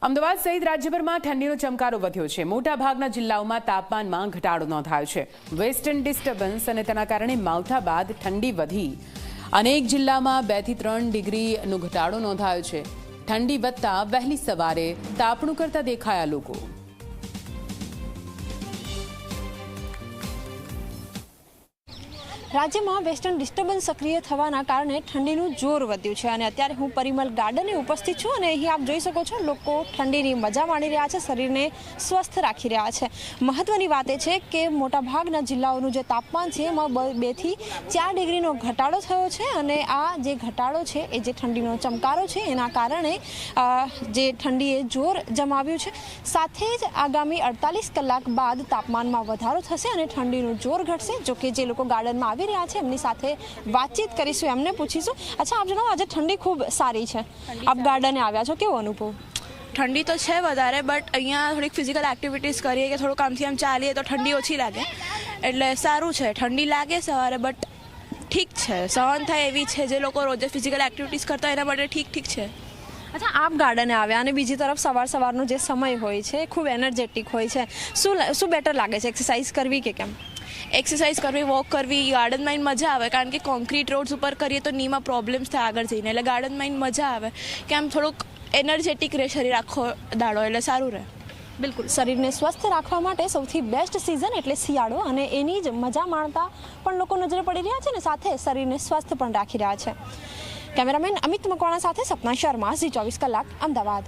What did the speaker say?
અમદાવાદ સહિત રાજ્યભરમાં ઠંડીનો ચમકારો વધ્યો છે। મોટાભાગના જિલ્લાઓમાં તાપમાનમાં ઘટાડો નોંધાયો છે। વેસ્ટર્ન ડિસ્ટર્બન્સ અને તેના કારણે માવઠા બાદ ઠંડી વધી અનેક જિલ્લામાં 2 થી 3 ડિગ્રીનો ઘટાડો નોંધાયો છે। ઠંડી વધતા વહેલી સવારે તાપણું કરતા દેખાયા લોકો। राज्य में वेस्टर्न डिस्टर्बन्स सक्रिय थवाना कारणे ठंडीનું જોર વધ્યું છે અને અત્યારે હું પરિમલ ગાર્ડને ઉપસ્થિત છું અને અહીં આપ જોઈ શકો છો લોકો ઠંડીની મજા માણી રહ્યા છે, શરીરને સ્વસ્થ રાખી રહ્યા છે। મહત્વની વાત એ છે કે મોટાભાગના જિલ્લાઓનું જે તાપમાન છે એમાં 2 થી 4 ડિગ્રીનો ઘટાડો થયો છે અને આ જે ઘટાડો છે એ જે ઠંડીનો ચમકારો છે એના કારણે જે ઠંડીએ જોર જમાવ્યું છે। સાથે જ આગામી 48 કલાક બાદ તાપમાનમાં વધારો થશે અને ઠંડીનું જોર ઘટશે। જો કે જે લોકો ગાર્ડનમાં આવી રહ્યા છે એમની સાથે વાતચીત કરીશું, એમને પૂછીશું। અચ્છા, આપ જણાવો, આજે ઠંડી ખૂબ સારી છે, આપ ગાર્ડને આવ્યા છો, કેવો અનુભવ? ઠંડી તો છે વધારે, બટ અહીંયા થોડીક ફિઝિકલ એક્ટિવિટીઝ કરીએ કે થોડુંક આમથી આમ ચાલીએ તો ઠંડી ઓછી લાગે, એટલે સારું છે। ઠંડી લાગે સવારે બટ ઠીક છે, સહન થાય એવી છે। જે લોકો રોજે ફિઝિકલ એક્ટિવિટીઝ કરતા એના માટે ઠીક છે। અચ્છા, આપ ગાર્ડને આવ્યા અને બીજી તરફ સવારનો જે સમય હોય છે ખૂબ એનર્જેટિક હોય છે, શું બેટર લાગે છે, એક્સરસાઇઝ કરવી કે કેમ? એક્સરસાઇઝ કરવી, વોક કરવી, ગાર્ડનમાં મજા આવે, કારણ કે કોન્ક્રીટ રોડ્સ ઉપર કરીએ તો નીમાં પ્રોબ્લેમ્સ થાય આગળ જઈને, એટલે ગાર્ડનમાં મજા આવે કે આમ થોડુંક એનર્જેટિક રહે શરીર આખો દાડો, એટલે સારું રહે। બિલકુલ, શરીરને સ્વસ્થ રાખવા માટે સૌથી બેસ્ટ સિઝન એટલે શિયાળો અને એની જ મજા માણતા પણ લોકો નજરે પડી રહ્યા છે ને સાથે શરીરને સ્વસ્થ પણ રાખી રહ્યા છે। કેમેરામેન અમિત મકવાણા સાથે સપના શર્મા, ઝી 24 કલાક, અમદાવાદ।